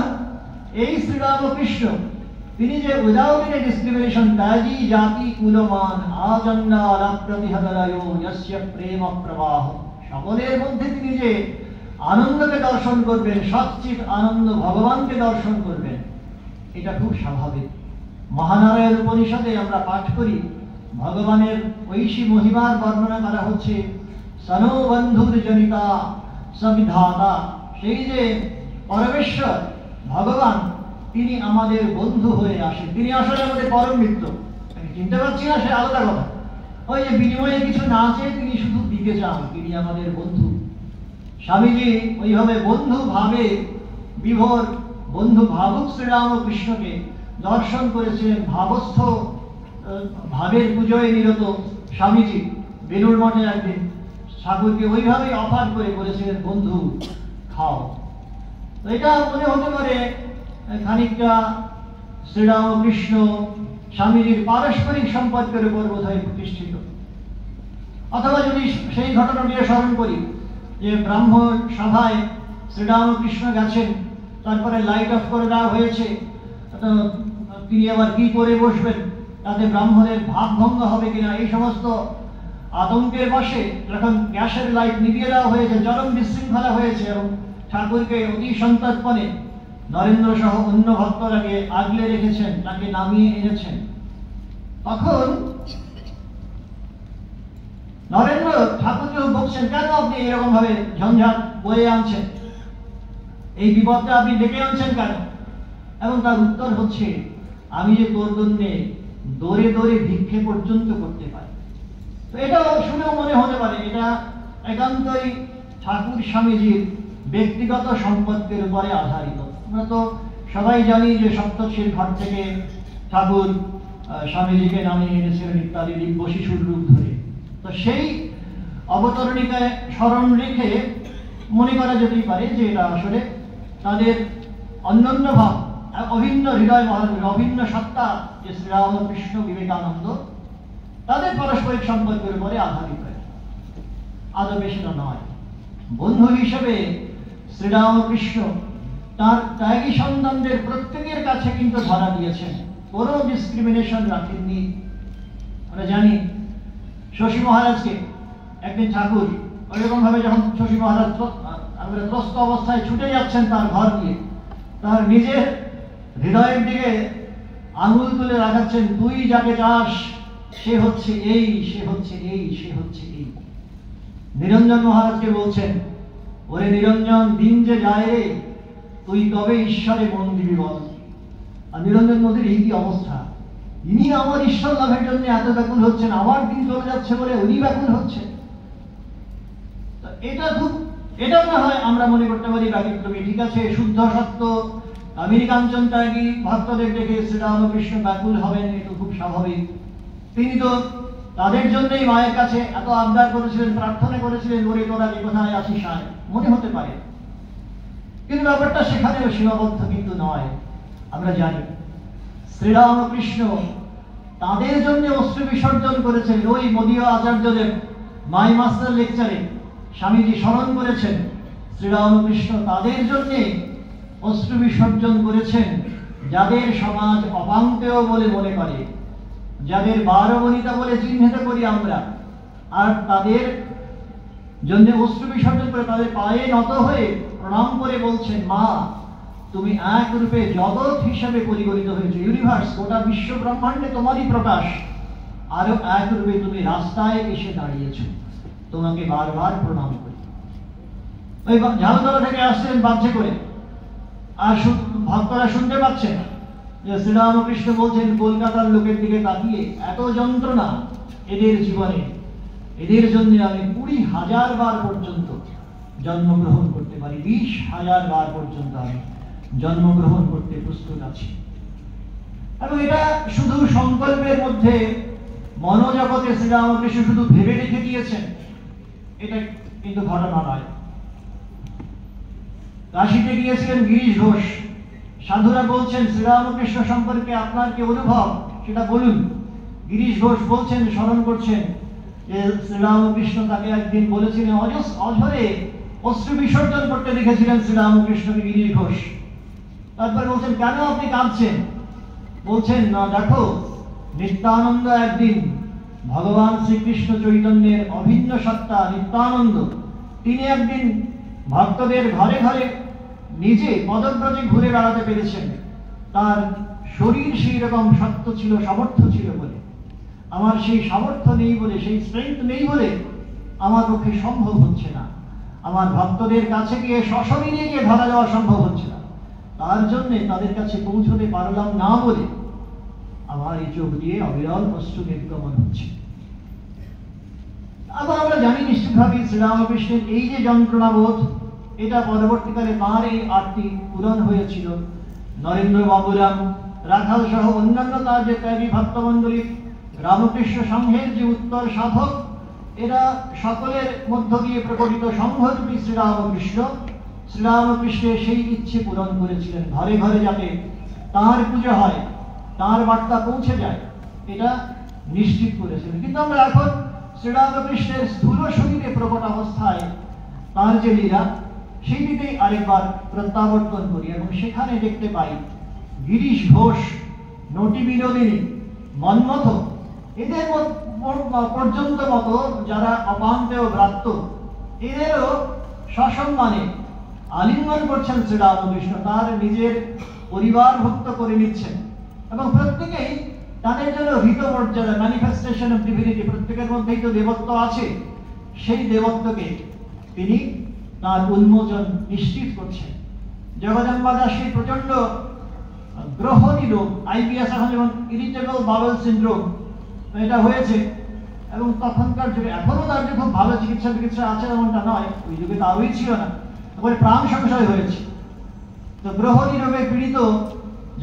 এই শ্রীরামকৃষ্ণ, তিনি যে উইদাউট এনি ডিসক্রিমিনেশন, ত্যাগী জাতি কুলমান আজন্নালাপ্রতিহতরায়ো যস্য প্রেম প্রবাহ, সকলের মধ্যে তিনি যে আনন্দকে দর্শন করবেন, সচ্চিৎ আনন্দ ভগবানকে দর্শন করবেন, এটা খুব স্বাভাবিক। মহানারায়ণ উপনিষদে আমরা পাঠ করি, ভগবানের ঐশী মহিমার বর্ণনা করা হচ্ছে, সনো বন্ধুর জনিতা সবিধাতা। সেই যে পরমেশ্বর ভগবান, তিনি আমাদের বন্ধু হয়ে আসেন, তিনি আসলে আমাদের পরম মিত্র। চিনতে পারছি না সে আলাদা কথা, ওই যে বিনিময়ে কিছু না চেয়ে তিনি শুধু দিতে চান, তিনি আমাদের বন্ধু। স্বামীজি ওইভাবে বন্ধু ভাবে বিভোর, বন্ধু ভাবুক শ্রীরামকৃষ্ণকে দর্শন করেছিলেন। ভাবস্থ ভাবের পুজোয় নিরত স্বামীজি বেলুর মঠে একদিন ঠাকুরকে ওইভাবেই অফার করে বলেছিলেন, বন্ধু খাও। তো এটা মনে হতে পারে খানিকটা শ্রীরামকৃষ্ণ স্বামীজির পারস্পরিক সম্পর্কের উপর বোধহয় প্রতিষ্ঠিত। অথবা যদি সেই ঘটনাটি স্মরণ করি যে ব্রাহ্মণ সভায় শ্রীরামকৃষ্ণ গেছেন, তারপরে লাইট অফ করে দেওয়া হয়েছে, তিনি আবার কি করে বসবেন, তাতে ব্রাহ্মণের ভাবভঙ্গ হবে কিনা, এই সমস্ত আতঙ্কের বশে যখন গ্যাসের লাইট নিভিয়ে দেওয়া হয়েছে, চরম বিশৃঙ্খলা হয়েছে এবং ঠাকুরকে অতি সন্তর্পণে নরেন্দ্র সহ অন্য ভক্তরাকে আগলে রেখেছেন, তাকে নামিয়ে এনেছেন। তখন নরেন্দ্র ঠাকুরকে বলছেন, কেন আপনি এরকম ভাবে ঝঞ্ঝাট বয়ে আনছেন, এই বিপদটা আপনি ডেকে আনছেন কেন? এবং তার উত্তর হচ্ছে, আমি যে তোর জন্যে দৌড়ে দৌড়ে ভিক্ষে পর্যন্ত করতে পারি। তো এটা শুনেও মনে হতে পারে এটা একান্তই ঠাকুর স্বামীজির ব্যক্তিগত সম্পর্কের উপরে আধারিত। আমরা তো সবাই জানি যে সপ্তর্ষির ঘর থেকে ঠাকুর স্বামীজিকে নামিয়ে এনেছিলেন ইত্যাদি দিব্য শিশুর রূপ ধরে। তো সেই অবতরণিকায় স্মরণ রেখে মনে করা যেতেই পারে যে এটা আসলে তাদের অন্যান্য ভাব, অভিন্ন হৃদয় মহান, অভিন্ন সত্তা যে শ্রীরামকৃষ্ণ বিবেকানন্দ, তাদের পারস্পরিক সম্পর্কের উপরে আধারিত। আদবে সেটা নয়। বন্ধু হিসেবে শ্রীরামকৃষ্ণ তার ত্যাগী সন্তানদের প্রত্যেকের কাছে কিন্তু ধরা দিয়েছেন, কোনো ডিসক্রিমিনেশন রাখেননি। আমরা জানি শশী মহারাজকে একদিন ঠাকুর ওইরকম ভাবে যখন শশী মহারাজ ত্রস্ত অবস্থায় ছুটে যাচ্ছেন তার ঘর দিয়ে, তার নিজের হৃদয়ের দিকে আঙুল তুলে রাখাচ্ছেন, তুই যাকে চাস সে হচ্ছে এই, সে হচ্ছে এই, সে হচ্ছে এই। নিরঞ্জন মহারাজকে বলছেন, ওরে নিরঞ্জন, দিন যে যায় রে, তুই কবে ঈশ্বরে মন দিবি বল। আর নিরঞ্জন নদীর এই কি অবস্থা, ইনি আমার ঈশ্বর লাভের জন্য এত ব্যাকুল হচ্ছেন, আমার দিন চলে যাচ্ছে বলে উনি ব্যাকুল হচ্ছেন। এটা না হয় আমরা মনে করতে পারি ব্যতিক্রমী, ঠিক আছে, শুদ্ধ সত্য কামিনী কাঞ্চন ত্যাগী ভক্তদের দেখে শ্রীরামকৃষ্ণ ব্যাকুল হবেন, এটা খুব স্বাভাবিক। তিনি তো তাদের জন্যই মায়ের কাছে এত আবদার করেছিলেন, প্রার্থনা করেছিলেন, ওরে তোরা যে কোথায় আছিস আয়, মনে হতে পারে। কিন্তু ব্যাপারটা সেখানেও সীমাবদ্ধ কিন্তু নয়। আমরা জানি শ্রীরামকৃষ্ণ তাদের জন্য অশ্রু বিসর্জন করেছেন। ওই মদীয় আচার্যদেব মাই মাস্টার লেকচারে স্বামীজি স্মরণ করেছেন, শ্রীরামকৃষ্ণ তাদের জন্য অশ্রু বিসর্জন করেছেন যাদের সমাজ অপাঙ্কেয় বলে মনে করে, যাদের বারবনিতা বলে চিহ্নিত করি আমরা, আর তাদের জন্য অশ্রু বিসর্জন করে তাদের পায়ে নত হয়ে প্রণাম করে বলছেন, মা তুমি এক রূপে জগৎ হিসাবে পরিগণিত হয়েছে, ইউনিভার্স, গোটা বিশ্ব ব্রহ্মাণ্ডে তোমারই প্রকাশ, আরো এক রূপে তুমি রাস্তায় এসে দাঁড়িয়েছ, তোমাকে বারবার প্রণাম করি। ওই ঝালতলা থেকে আসছেন বাধ্য করে, আর ভক্তরা শুনতে পাচ্ছেন যে শ্রীরামকৃষ্ণ বলছেন, কলকাতার লোকের দিকে তাকিয়ে এত যন্ত্রণা এদের জীবনে, এদের জন্য আমি 20,000 বার পর্যন্ত জন্মগ্রহণ করতে পারি, 20,000 বার পর্যন্ত আমি জন্মগ্রহণ করতে প্রস্তুত আছি। এবং এটা শুধু সংকল্পের মধ্যে মনোজগতে শ্রীরামকৃষ্ণ শুধু ভেবে রেখে দিয়েছেন, এটা কিন্তু ঘটনা নয়। কাশীতে গিয়েছিলেন গিরিশ ঘোষ, সাধুরা বলছেন শ্রীরামকৃষ্ণ সম্পর্কে আপনার কি অনুভব সেটা বলুন। গিরিশ ঘোষ বলছেন, স্মরণ করছেন যে শ্রীরামকৃষ্ণ তাকে একদিন বলেছিলেন, অঝরে অশ্রু বিসর্জন করতে দেখেছিলেন শ্রীরামকৃষ্ণকে গিরিশ ঘোষ। তারপর বলছেন, কেন আপনি কাঁদছেন? বলছেন, না দেখো, নিত্যানন্দ একদিন ভগবান শ্রীকৃষ্ণ চৈতন্যের অভিন্ন সত্তা নিত্যানন্দ, তিনি একদিন ভক্তদের ঘরে ঘরে নিজে পদব্রজে ঘুরে বেড়াতে পেরেছেন, তার শরীর সেই রকম শক্ত ছিল, সামর্থ্য ছিল বলে, আমার সেই সামর্থ্য নেই বলে, সেই স্ট্রেংথ নেই বলে আমার পক্ষে সম্ভব হচ্ছে না, আমার ভক্তদের কাছে গিয়ে সশরীরে গিয়ে ধরা যাওয়া সম্ভব হচ্ছে না, তার জন্য তাদের কাছে পৌঁছতে পারলাম না বলে আমার এই চোখ দিয়ে অবিরল অশ্রু নির্গমন হচ্ছে। আবার আমরা জানি নিশ্চিতভাবে শ্রীরামকৃষ্ণের এই যে যন্ত্রণাবোধ, এটা পরবর্তীকালে তাঁর এই আরতি পূরণ হয়েছিল। নরেন্দ্র বাবুরাম, রাখাল সহ অন্যান্য তার যে ত্যাগী ভক্তমণ্ডলী, রামকৃষ্ণ সংঘের যে উত্তর সাধক, এরা সকলের মধ্য দিয়ে প্রকটিত সংঘরূপী শ্রীরামকৃষ্ণ, শ্রীরামকৃষ্ণের সেই ইচ্ছে পূরণ করেছিলেন, ঘরে ঘরে যাতে তাঁর পুজো হয়, তাঁর বার্তা পৌঁছে যায়, এটা নিশ্চিত করেছিলেন। কিন্তু আমরা এখন শ্রীরামকৃষ্ণের স্থূল শরীরে প্রকট অবস্থায় তাঁর যে লীলা, সেই দিকেই আরেকবার প্রত্যাবর্তন করি এবং সেখানে দেখতে পাই গিরিশ ঘোষ, নটি বিনোদিনী, মন্মথ, এদের পর্যন্ত মতো যারা অপান্তেয় ব্রাত্য, এদেরও সসম্মানে আলিঙ্গন করছেন শ্রীরামকৃষ্ণ, তার নিজের পরিবারভুক্ত করে নিচ্ছেন এবং প্রত্যেকেই তাদের জন্য হৃত মর্যাদা, ম্যানিফেস্টেশন অফ ডিভিনিটি, প্রত্যেকের মধ্যেই তো দেবত্ব আছে, সেই দেবত্বকে তিনি তার উন্মোচন নিশ্চিত করছেন। জগদম্বা দাসীর প্রচন্ড গ্রহণী রোগ, আইবিএস এখন যেমন ইরিটেবল বাউল সিনড্রোম, এটা হয়েছে এবং তখনকার যুগে, এখনো তার যে খুব ভালো চিকিৎসা আছে এমনটা নয়, ওই যুগে তো আরোই ছিল না, তারপরে প্রাণ সংশয় হয়েছে। তো গ্রহণী রোগে পীড়িত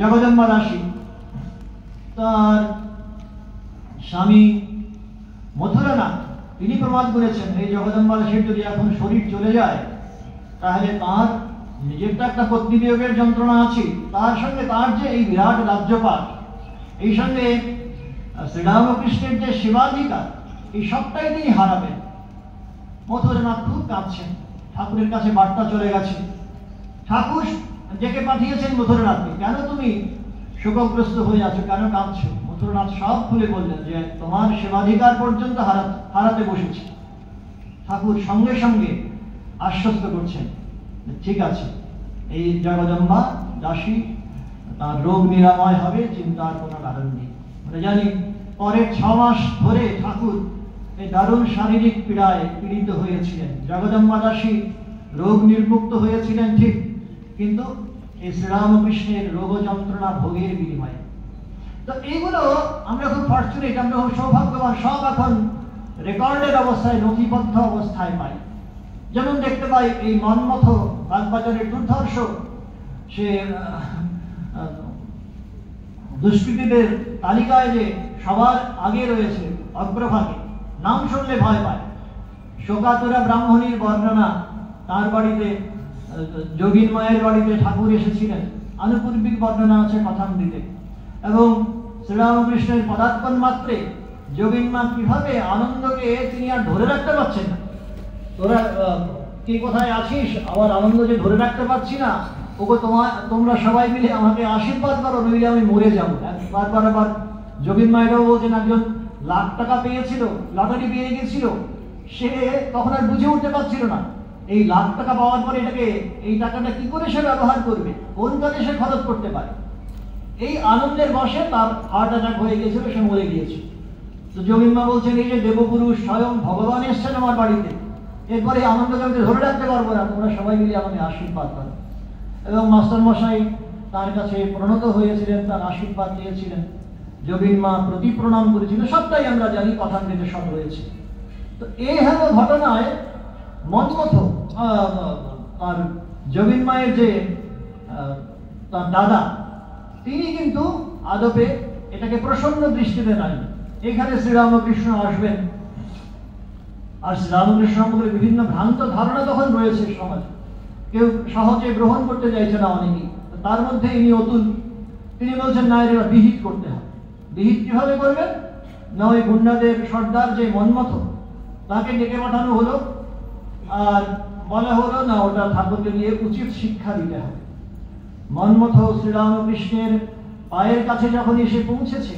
জগদম্বা দাসী, তার স্বামী মথুরানাথ, তিনি প্রমাণ করেছেন এই জগদম্বা দাসীর যদি এখন শরীর চলে যায় তাহলে তার নিজের তো একটা পত্নী বিয়োগের যন্ত্রণা আছে, তার সঙ্গে তার যে এই বিরাট রাজ্যপাট, এই সঙ্গে শ্রীরামকৃষ্ণের যে সেবাধিকার, এই সবটাই তিনি হারাবেন। মথুরানাথ খুব কাঁদছেন, ঠাকুরের কাছে বার্তা চলে গেছে, ঠাকুর ডেকে পাঠিয়েছেন মথুরানাথকে, কেন তুমি শোকগ্রস্ত হয়ে আছো, কেন কাঁদছো? মথুরানাথ সব খুলে বললেন যে তোমার সেবাধিকার পর্যন্ত হারাতে বসেছি। ঠাকুর সঙ্গে সঙ্গে আশ্বস্ত করছেন, ঠিক আছে, এই জগদম্বা দাসী তার রোগ নিরাময় হবে, চিন্তার কোনো কারণ নেই। আমরা জানি পরের 6 মাস ধরে ঠাকুর এই দারুণ শারীরিক পীড়ায় পীড়িত হয়েছিলেন। জগদম্বা দাসী রোগ নির্মুক্ত হয়েছিলেন ঠিক, কিন্তু এই শ্রীরামকৃষ্ণের রোগ যন্ত্রণা ভোগের বিনিময়ে। তো এইগুলো আমরা খুব ফর্চুনেট, আমরা খুব সৌভাগ্যবান, সব এখন রেকর্ডের অবস্থায়, নথিবদ্ধ অবস্থায় পাই। যেমন দেখতে পাই এই মন্মথ, বাগবাজারের দুর্ধর্ষ, সে দুষ্কৃতীদের তালিকায় যে সবার আগে রয়েছে, অগ্রভাগে, নাম শুনলে ভয় পায়। শোকাতুরা ব্রাহ্মণীর বর্ণনা, তার বাড়িতে, যোগীন মায়ের বাড়িতে ঠাকুর এসেছিলেন, আনুপূর্বিক বর্ণনা আছে কথামৃতে। এবং শ্রীরামকৃষ্ণের পদার্পণ মাত্রে যোগীন মা কিভাবে আনন্দকে তিনি আর ধরে রাখতে পারছেন না, তোরা কে কোথায় আছিস, আমার আনন্দ যে ধরে রাখতে পারছি না, ওকে তোমরা সবাই মিলে আমাকে আশীর্বাদ করো, নইলে আমি মরে যাবো। বারবার যোগীন মায়েরাও বলছেন, একজন লাখ টাকা পেয়েছিল, লটারি পেয়ে গেছিল, সে তখন আর বুঝে উঠতে পারছিল না এই লাখ টাকা পাওয়ার পরে এই টাকাটা কি করে সে ব্যবহার করবে, কোন কাজে সে খরচ করতে পারে। এই আনন্দের বশে তার হার্ট অ্যাটাক হয়ে গেছিল, সে মরে গিয়েছে। তো যোগীন মা বলছেন, এই যে দেবপুরুষ স্বয়ং ভগবান এসছেন আমার বাড়িতে, এরপরে আনন্দকে আমি ধরে রাখতে পারবো না, তোমরা সবাই মিলে আমাকে আশীর্বাদ করো। এবং মাস্টার মশাই তার কাছে প্রণত হয়েছিলেন, তার আশীর্বাদ নিয়েছিলেন, যোগীন মা প্রতি প্রণাম করেছিলেন, সবটাই আমরা জানি, কথামৃতে সব রয়েছে। তো এই হেন ঘটনায় মন্মথ আর যোগীন মায়ের যে তার দাদা, তিনি কিন্তু আদপে এটাকে প্রসন্ন দৃষ্টিতে নেন। এখানে শ্রীরামকৃষ্ণ আসবেন, আর শ্রীরামকৃষ্ণ সম্পর্কে বিভিন্ন ভ্রান্ত ধারণা তখন রয়েছে সমাজে, কেউ সহজে গ্রহণ করতে চাইছে না অনেকেই। তার মধ্যে ইনি অতুল, তিনি বলছেন না, এরা বিহিত করতে হবে। বিহিত কিভাবে করবেন না, ওই গুন্ডাদের সর্দার যে মন্মথ, তাকে ডেকে পাঠানো হলো, আর বলা হলো না, ওটা ঠাকুরকে দিয়ে উচিত শিক্ষা দিতে হবে। মন্মথ শ্রীরামকৃষ্ণের পায়ের কাছে যখন এসে পৌঁছেছে,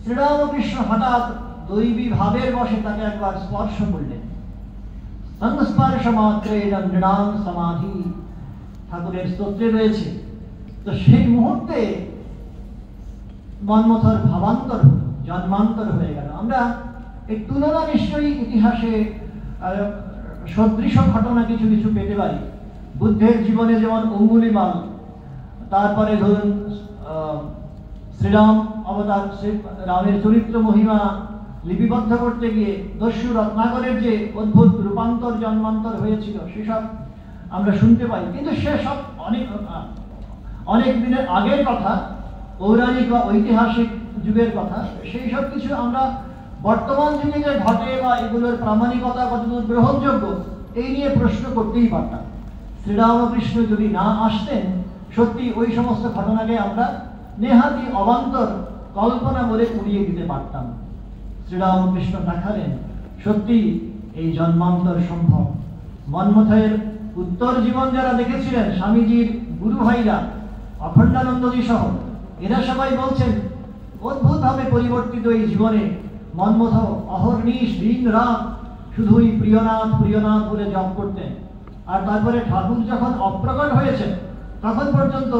শ্রীরামকৃষ্ণ হঠাৎ দৈবী ভাবের বশে তাকে একবার স্পর্শ করলেন। সংস্পর্শ মাত্রে নৃণাং সমাধি, ঠাকুরের স্তোত্রে রয়েছে। তো সেই মুহূর্তে মন্মথর ভাবান্তর, জন্মান্তর হয়ে গেল। আমরা এই তুলনা নিশ্চয়ই ইতিহাসে সদৃশ ঘটনা কিছু কিছু পেতে পারি। বুদ্ধের জীবনে যেমন অঙ্গুলিমাল, তারপরে ধরুন শ্রীরাম অবতার, রামের চরিত্র মহিমা লিপিবদ্ধ করতে গিয়ে দস্যু রত্নাকরের যে অদ্ভুত রূপান্তর জন্মান্তর হয়েছিল সেসব আমরা শুনতে পাই। কিন্তু সেসব অনেক দিনের আগের কথা, পৌরাণিক বা ঐতিহাসিক যুগের কথা। সেই সব কিছু আমরা বর্তমান যুগে যে ঘটে বা এগুলোর প্রামাণিকতা কতদূর গ্রহণযোগ্য এই নিয়ে প্রশ্ন করতেই পারতাম। শ্রীরামকৃষ্ণ যদি না আসতেন, সত্যি ওই সমস্ত ঘটনাকে আমরা নেহাতি অবান্তর কল্পনা বলে উড়িয়ে দিতে পারতাম। শ্রীরামকৃষ্ণ দেখালেন সত্যি এই জন্মান্তর সম্ভব। মন্মথের উত্তর জীবন যারা দেখেছিলেন, স্বামীজির গুরু ভাইরা, অখণ্ডানন্দজি সহ, এরা সবাই বলছেন অদ্ভুতভাবে পরিবর্তিত এই জীবনে মন্মথ অহর্নিশ দিন রাত শুধুই প্রিয়নাথ প্রিয়নাথ বলে জপ করতেন। আর তারপরে ঠাকুর যখন অপ্রকট হয়েছেন তখন পর্যন্ত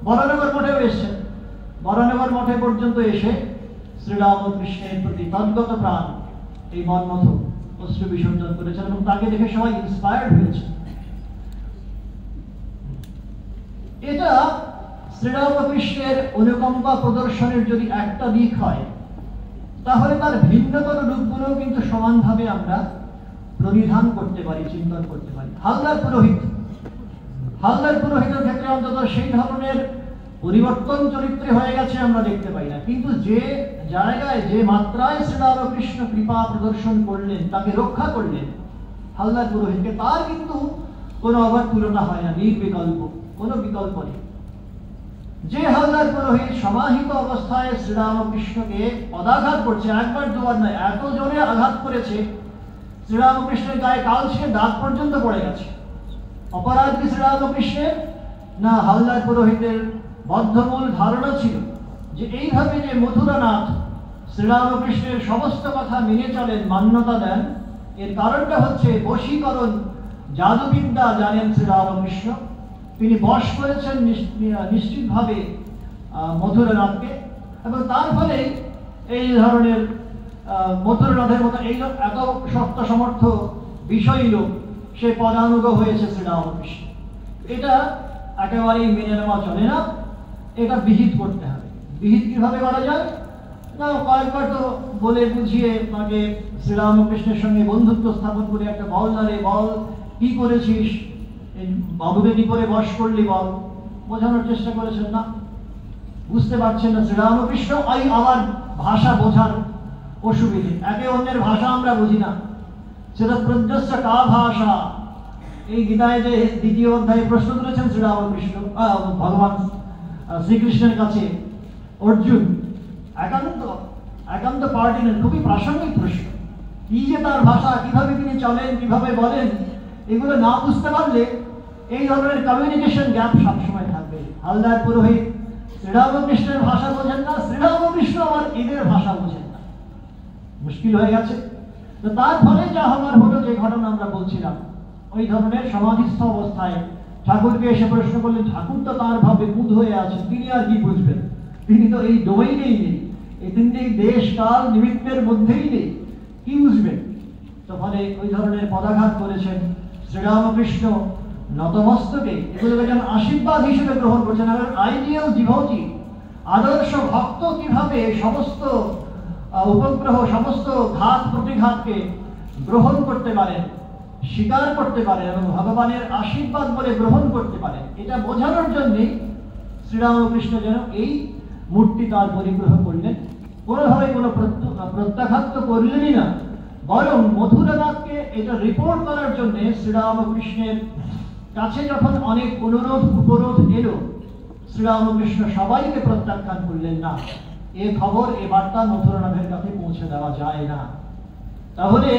বরানগর মঠেও এসেছেন। বরানগর মঠে পর্যন্ত এসে শ্রীরামকৃষ্ণের প্রতি তদ্গত প্রাণ এই মন্মথ অশ্রু বিসর্জন করেছেন এবং তাকে দেখে সবাই ইন্সপায়ার্ড হয়েছে। এটা শ্রীরামকৃষ্ণের অনুকম্পা প্রদর্শনের যদি একটা দিক হয়, তাহলে তার ভিন্নতর রূপগুলো কিন্তু সমানভাবে আমরা প্রনিধান করতে পারি, চিন্তন করতে পারি। হালদার পুরোহিতের ক্ষেত্রে অন্তত সেই ধরনের পরিবর্তন চরিত্রে হয়ে গেছে আমরা দেখতে পাই না। কিন্তু যে জায়গায়, যে মাত্রায় শ্রীরামকৃষ্ণ কৃপা প্রদর্শন করলেন, তাকে রক্ষা করলেন হালদার পুরোহিতকে, তার কিন্তু কোনো আবার তুলনা হয় না, নির্বিকল্প, কোনো বিকল্প নেই। যে হালদার পুরোহিত সমাহিত অবস্থায় শ্রীরামকৃষ্ণকে পদাঘাত করছে, একবার দুবার নয়, এত জোরে আঘাত করেছে শ্রীরামকৃষ্ণের গায়ে কালছে দাগ পর্যন্ত পড়ে গেছে। অপরাধ কি শ্রীরামকৃষ্ণের? না, হালদার পুরোহিতের বদ্ধমূল ধারণা ছিল যে এইভাবে যে মথুরানাথ শ্রীরামকৃষ্ণের সমস্ত কথা মেনে চলেন, মান্যতা দেন, এর কারণটা হচ্ছে বশীকরণ, জাদুবিদ্যা জানেন শ্রীরামকৃষ্ণ। তিনি বশ করেছেন নিশ্চিতভাবে মথুরানাথকে, এবং তার ফলে এই ধরনের মথুরানাথের মতো এই এত শক্ত সমর্থ বিষয়ী লোক সে পদানুগ হয়েছে শ্রীরামকৃষ্ণ। এটা একেবারেই মেনে নেওয়া চলে না, এটা বিহিত করতে হবে। বিহিত কিভাবে করা যায়? না, কয়েকবার তো বলে বুঝিয়ে তাকে শ্রীরামকৃষ্ণের সঙ্গে বন্ধুত্ব স্থাপন করে একটা বল না রে বল, কি করেছিস, বাবুকে কি করে বশ করলি বল, বোঝানোর চেষ্টা করেছেন। না, বুঝতে পারছেন না শ্রীরামকৃষ্ণ। আবার ভাষা বোঝার অসুবিধে, একে অন্যের ভাষা আমরা বুঝি না। সেটা প্রজ্ঞস্য কা ভাষা, এই গীতায় যে দ্বিতীয় অধ্যায়ে প্রশ্ন তুলেছেন শ্রীরামকৃষ্ণ, ভগবান শ্রীকৃষ্ণের কাছে অর্জুন, একান্ত পার্টিনের খুবই প্রাসঙ্গিক প্রশ্ন। কি যে তার ভাষা, কিভাবে তিনি চলেন, কিভাবে বলেন, এগুলো না বুঝতে পারলে এই ধরনের কমিউনিকেশন গ্যাপ সবসময় থাকবে। হালদার পুরোহিত শ্রীরামকৃষ্ণের ভাষা বোঝেন না, শ্রীরামকৃষ্ণ আবার এদের ভাষা বোঝেন না, মুশকিল হয়ে গেছে। তো তার ফলে যা হবার হলো, যে ঘটনা আমরা বলছিলাম, ওই ধরনের সমাধিস্থ অবস্থায় ঠাকুরকে এসে প্রশ্ন করলেন। ঠাকুর তো তার ভাবে বুধ হয়ে আছেন, তিনি আর কি বুঝবেন, তিনি তো এই ডোমেইনেই নেই, তিনি এই দেশ কাল নিমিত্তের মধ্যেই নেই, কি বুঝবেন? তো ফলে ওই ধরনের পদাঘাত করেছেন। শ্রীরামকৃষ্ণ নতমস্তকে এগুলোকে যেন আশীর্বাদ হিসেবে গ্রহণ করছেন। আর আইডিয়াল ডিভোটি, আদর্শ ভক্ত কিভাবে সমস্ত উপগ্রহ, সমস্ত ঘাত প্রতিঘাতকে গ্রহণ করতে পারেন, স্বীকার করতে পারেন এবং ভগবানের আশীর্বাদ বলে গ্রহণ করতে পারেন, এটা বোঝানোর জন্যই শ্রীরামকৃষ্ণ যেন এই মূর্তি তার পরিগ্রহ করলেন। কোনোভাবে কোনো প্রত্যাঘাত তো করলেনই না, বরং মথুরানাথকে এটা রিপোর্ট করার জন্য শ্রীরামকৃষ্ণের কাছে যখন অনেক অনুরোধ উপরোধ এলো, শ্রীরামকৃষ্ণ সবাইকে প্রত্যাখ্যান করলেন। না, এ খবর, এ বার্তা মথুরানাথের কাছে পৌঁছে দেওয়া যায় না। তাহলে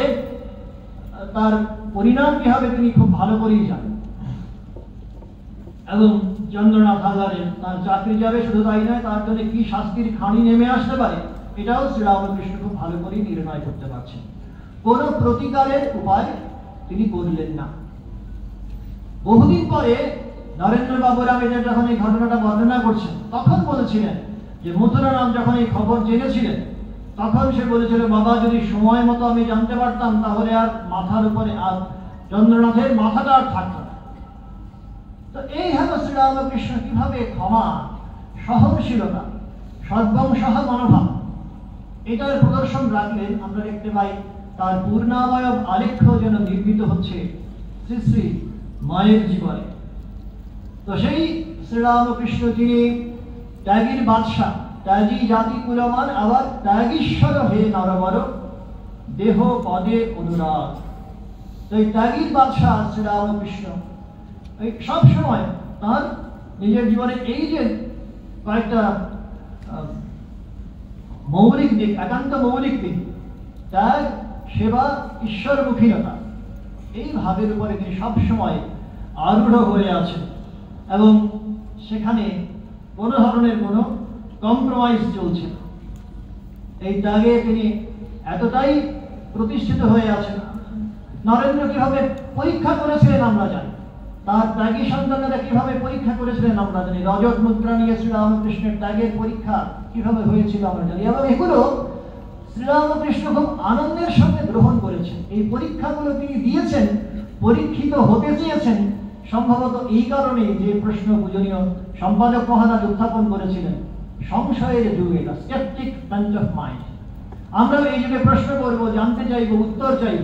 তার পরিণাম কি হবে তিনি খুব ভালো করেই জানেন। এবং চন্দ্রনাথ হালদারের তার চাকরি যাবে, শুধু তাই নয়, তার জন্য কি শাস্তির খানি নেমে আসতে পারে এটাও শ্রীরামকৃষ্ণ খুব ভালো করেই নির্ণয় করতে পারছেন। কোনো প্রতিকারের উপায় তিনি করলেন না। বহুদিন পরে নরেন্দ্র বাবু রাম এদের যখন এই ঘটনাটা বর্ণনা করছেন, তখন বলেছিলেন যে মথুরারাম যখন এই খবর জেনেছিলেন তখন সে বলেছিল, বাবা যদি সময় মতো আমি জানতে পারতাম তাহলে আর মাথার উপরে আর চন্দ্রনাথের মাথাটা আর থাকতো না। তো এই হলো শ্রীরামকৃষ্ণ কিভাবে ক্ষমা, সহনশীলতা, সদ্বংসহ মনোভাব এটার প্রদর্শন রাখলেন। আমরা দেখতে পাই তার পূর্ণাবয়ব আলেখ্য যেন নির্মিত হচ্ছে শ্রী শ্রী মায়ের জীবনে। তো সেই শ্রীরামকৃষ্ণ যিনি ত্যাগীর বাদশাহ, ত্যাগী জাতি কুলমান, আবার ত্যাগীশ্বর হে নরবর দেহ পদে অনুরাগ। তো এই ত্যাগীর বাদশাহ শ্রীরামকৃষ্ণ এই সব সময় তার নিজের জীবনে এই যে কয়েকটা মৌলিক দিক, একান্ত মৌলিক দিক, ত্যাগ, সেবা, ঈশ্বরমুখীনতা, এই ভাবের উপরে তিনি সবসময় আরূঢ় হয়ে আছেন এবং সেখানে কোনো ধরনের কোনো কম্প্রোমাইজ চলছে না। এই ত্যাগে তিনি এতটাই প্রতিষ্ঠিত হয়ে আছেন। নরেন্দ্র কিভাবে পরীক্ষা করেছিলেন আমরা জানি, তার ত্যাগী সন্তানেরা কিভাবে পরীক্ষা করেছিলেন আমরা জানি। রজত মুদ্রা নিয়ে শ্রীরামকৃষ্ণের ত্যাগের পরীক্ষা কিভাবে হয়েছিল আমরা জানি, এবং এগুলো শ্রীরামকৃষ্ণ খুব আনন্দের সঙ্গে গ্রহণ করেছেন। এই পরীক্ষাগুলো তিনি দিয়েছেন, পরীক্ষিত হতে চেয়েছেন, সম্ভবত এই কারণে যে প্রশ্ন পূজনীয় সম্পাদক মহারাজ উত্থাপন করেছিলেন, সংশয়ের যুগ, এটা স্কেপটিক বেঞ্চ অফ মাইন্ড। আমরা এই যুগে প্রশ্ন করব, জানতে চাইব, উত্তর চাইব।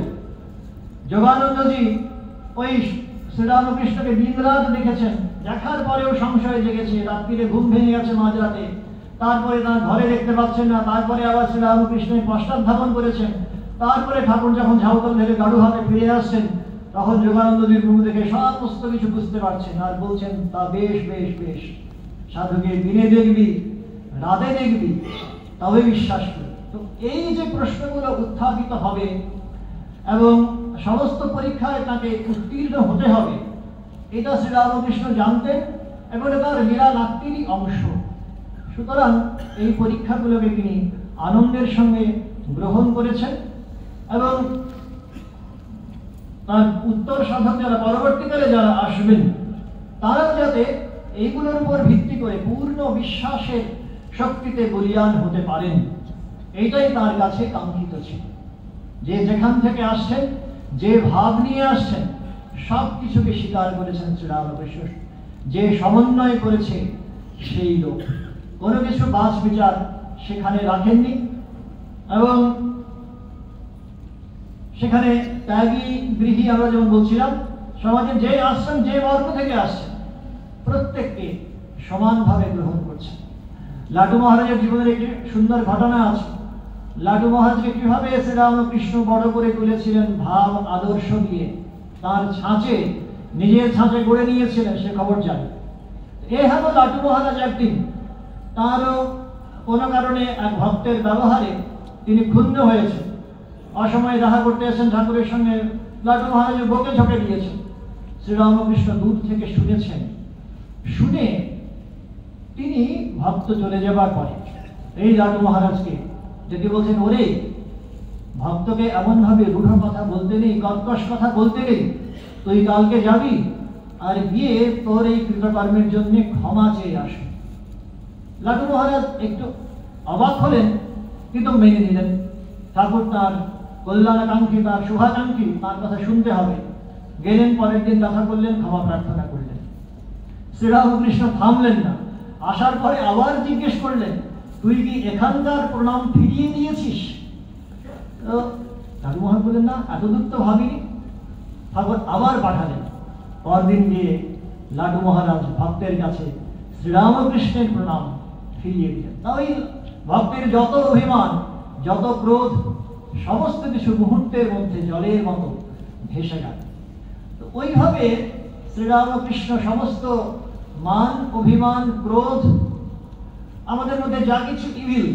যোগানন্দজি ওই শ্রীরামকৃষ্ণকে দিনরাত দেখেছেন, দেখার পরেও সংশয় জেগেছে, রাত্রিরে ঘুম ভেঙে গেছে মাঝরাতে, তারপরে তার ঘরে দেখতে পাচ্ছেন না, তারপরে আবার শ্রীরামকৃষ্ণের পশ্চাৎধাবন করেছেন, তারপরে ঠাকুর যখন ঝাউকল থেকে গাড়ু হাতে ফিরে আসছেন তখন যোগানন্দজির মুখ দেখে সমস্ত কিছু বুঝতে পারছেন আর বলছেন, তা বেশ বেশ বেশ, সাধুকে দিনে দেখবি, রাতে দেখবি, তবে বিশ্বাস করি। তো এই যে প্রশ্নগুলো উত্থাপিত হবে এবং সমস্ত পরীক্ষায় তাকে উত্তীর্ণ হতে হবে, এটা শ্রীরামকৃষ্ণ জানতেন এবং তার লীলা নাট্যেরই অংশ। সুতরাং এই পরীক্ষাগুলোকে তিনি আনন্দের সঙ্গে গ্রহণ করেছেন এবং তার উত্তর সাধক যারা পরবর্তীকালে যারা আসবেন তারাও যাতে এইগুলোর উপর ভিত্তি করে পূর্ণ বিশ্বাসের শক্তিতে বলীয়ান হতে পারেন, এইটাই তার কাছে কাঙ্ক্ষিত ছিল। যে যেখান থেকে আসছেন, যে ভাব নিয়ে আসছেন, সব কিছুকে স্বীকার করেছেন শ্রীরামকৃষ্ণ। যে সমন্বয় করেছে সেই লোক, কোনো কিছু বাছ বিচার সেখানে রাখেননি এবং সেখানে ত্যাগী গৃহী, আমরা যেমন বলছিলাম, সমাজে যে আসছেন, যে বর্গ থেকে আসছেন, প্রত্যেককে সমানভাবে গ্রহণ করছেন। লাটু মহারাজের জীবনের একটি সুন্দর ঘটনা আছে। লাটু মহারাজকে কিভাবে শ্রীরামকৃষ্ণ বড় করে তুলেছিলেন ভাব আদর্শ দিয়ে, তার ছাঁচে, নিজের ছাঁচে গড়ে নিয়েছিলেন, সে খবর জানি। এ হলো লাটু মহারাজ একদিন তারও কোনো কারণে এক ভক্তের ব্যবহারে তিনি ক্ষুণ্ণ হয়েছেন, অসময়ে দেখা করতে এসেছেন ঠাকুরের সঙ্গে, লাটু মহারাজের বকে ঝকে দিয়েছেন। শ্রীরামকৃষ্ণ দূর থেকে শুনেছেন, শুনে তিনি ভক্ত চলে যাবার পরে এই লাটু মহারাজকে যদি বলছেন, ওরে ভক্তকে এমন ভাবে রূঢ় কথা বলতে নেই, কর্কশ কথা বলতে নেই, তুই কালকে যাবি আর গিয়ে তোর এই কৃতকর্মের জন্য ক্ষমা চেয়ে আসবি। লাটু মহারাজ একটু অবাক হলেন, কিন্তু মেনে নিলেন। ঠাকুর তার কল্যাণাকাঙ্ক্ষী, তার শুভাকাঙ্ক্ষী, তার কথা শুনতে হবে। গেলেন, পরের দিন দেখা করলেন, ক্ষমা প্রার্থনা করলেন। শ্রীরামকৃষ্ণ থামলেন না, আসার পরে আবার জিজ্ঞেস করলেন, তুই কি এখানকার প্রণাম ফিরিয়ে দিয়েছিস? লাটু মহারাজ বললেন, না, এতদূর তো ভাবিনি। ঠাকুর আবার পাঠালেন। পরদিন গিয়ে লাটু মহারাজ ভক্তের কাছে শ্রীরামকৃষ্ণের প্রণাম ফিরিয়ে দিলেন। তাই ভক্তের যত অভিমান, যত ক্রোধ, সমস্ত কিছু মুহূর্তের মধ্যে জলের মতো ভেসে গেল। তো ওইভাবে শ্রীরামকৃষ্ণ সমস্ত মান, অভিমান, ক্রোধ, আমাদের মধ্যে যা কিছু ইভিল,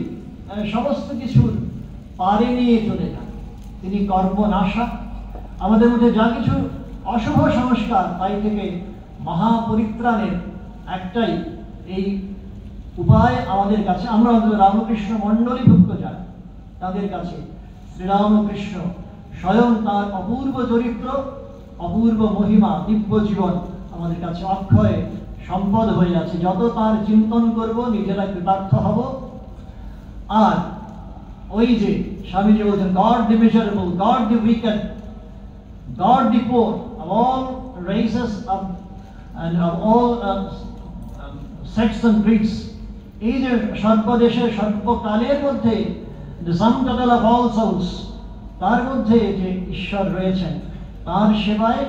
সমস্ত কিছুর পারে নিয়ে চলে যান। তিনি কর্মনাশা, আমাদের মধ্যে যা কিছু অশুভ সংস্কার, তাই থেকে মহাপরিত্রাণের একটাই এই উপায় আমাদের কাছে। আমরা রামকৃষ্ণ মণ্ডলীভুক্ত যারা, তাদের কাছে শ্রীরামকৃষ্ণ স্বয়ং তার অপূর্ব চরিত্র, অপূর্ব মহিমা, দিব্য জীবন আমাদের কাছে অক্ষয় সম্পদ হয়ে আছে। যত তার চিন্তন করব নিজেরা কৃতার্থ হব। আর ওই যে স্বামীজি বলছেন, god the miserable, god the wicked, god the poor, of all races of and of all sects and creeds, এই যে সর্বদেশে সর্বকালের মধ্যে the sum total of all souls, তার মধ্যে যে ঈশ্বর রয়েছেন, তার সেবায়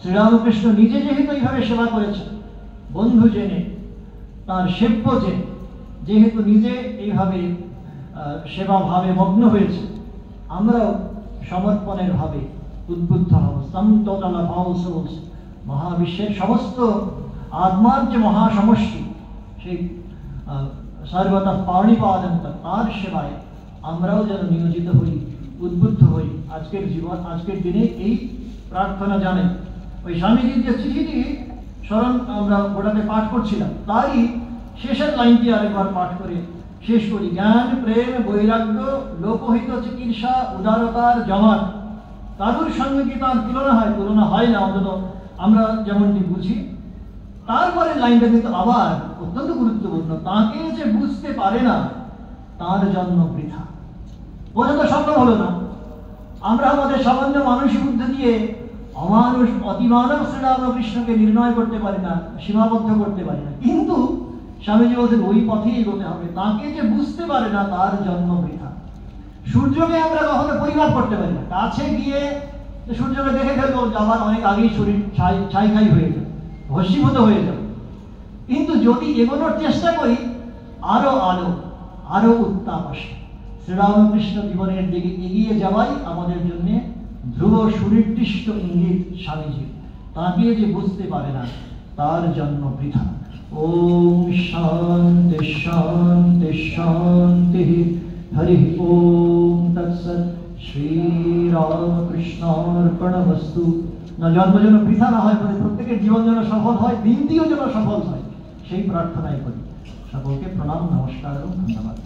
শ্রীরামকৃষ্ণ নিজে যেহেতু এইভাবে সেবা করেছেন, বন্ধু জেনে, তার সেব্য জেনে, যেহেতু নিজে এইভাবে সেবা ভাবে মগ্ন হয়েছে, আমরাও সমর্পণের ভাবে উদ্বুদ্ধ হব। Sum total of all souls, মহাবিশ্বের সমস্ত আত্মার যে মহাসমষ্টি, সেই সর্বতঃ পাণিপাদন্ত, তার সেবায় আমরাও যেন নিয়োজিত হই, উদ্বুদ্ধ হই। আজকের দিনে এই প্রার্থনা জানেন। ওই স্বামীজির যে চিঠিটি স্মরণ আমরা গোটাতে পাঠ করছিলাম, তারই শেষের লাইনটি আরেকবার পাঠ করে শেষ করি। জ্ঞান, প্রেম, বৈরাগ্য, লোকহিত চিকিৎসা, উদারতার জমাট, কারুর সঙ্গে কি তার তুলনা হয়? তুলনা হয় না, অন্তত আমরা যেমনটি বুঝি। তারপরে লাইনটা কিন্তু আবার অত্যন্ত গুরুত্বপূর্ণ, তাকে যে বুঝতে পারে না তার জন্ম বৃথা। বোঝা তো সম্ভব হলো না। আমরা আমাদের সামান্য মানসিক বুদ্ধি দিয়ে অমানুষ অতিমানব শ্রীরামকৃষ্ণকে নির্ণয় করতে পারি না, সীমাবদ্ধ করতে পারি না। কিন্তু স্বামীজি বলছেন ওই পথেই এগোতে হবে। তাকে যে বুঝতে পারে না তার জন্ম বৃথা। সূর্যকে আমরা কখনো পরিমাপ করতে পারি না। কাছে গিয়ে সূর্যকে দেখে ফেলবো, আবার অনেক আগেই শরীর ছাই খাই হয়ে যাবে, ভস্মীভূত হয়ে যাবে। কিন্তু যদি এগোনোর চেষ্টা করি, আরো আলো, আরো উত্তাপ আসে। শ্রীরামকৃষ্ণ জীবনের দিকে এগিয়ে যাওয়াই আমাদের জন্য ধ্রুব সুনির্দিষ্ট ইঙ্গিত স্বামীজি। তাকে যে বুঝতে পারে না তার জন্ম বৃথা। ওম শান্তি শান্তি শান্তি। হরি ওম তৎসৎ। শ্রীরামকৃষ্ণার্পণমস্তু। না জন্ম যেন বৃথা না হয়, প্রত্যেকের জীবন যেন সফল হয়, দিনটিও যেন সফল হয়, সেই প্রার্থনাই করি। সকলকে প্রণাম, নমস্কার এবং ধন্যবাদ।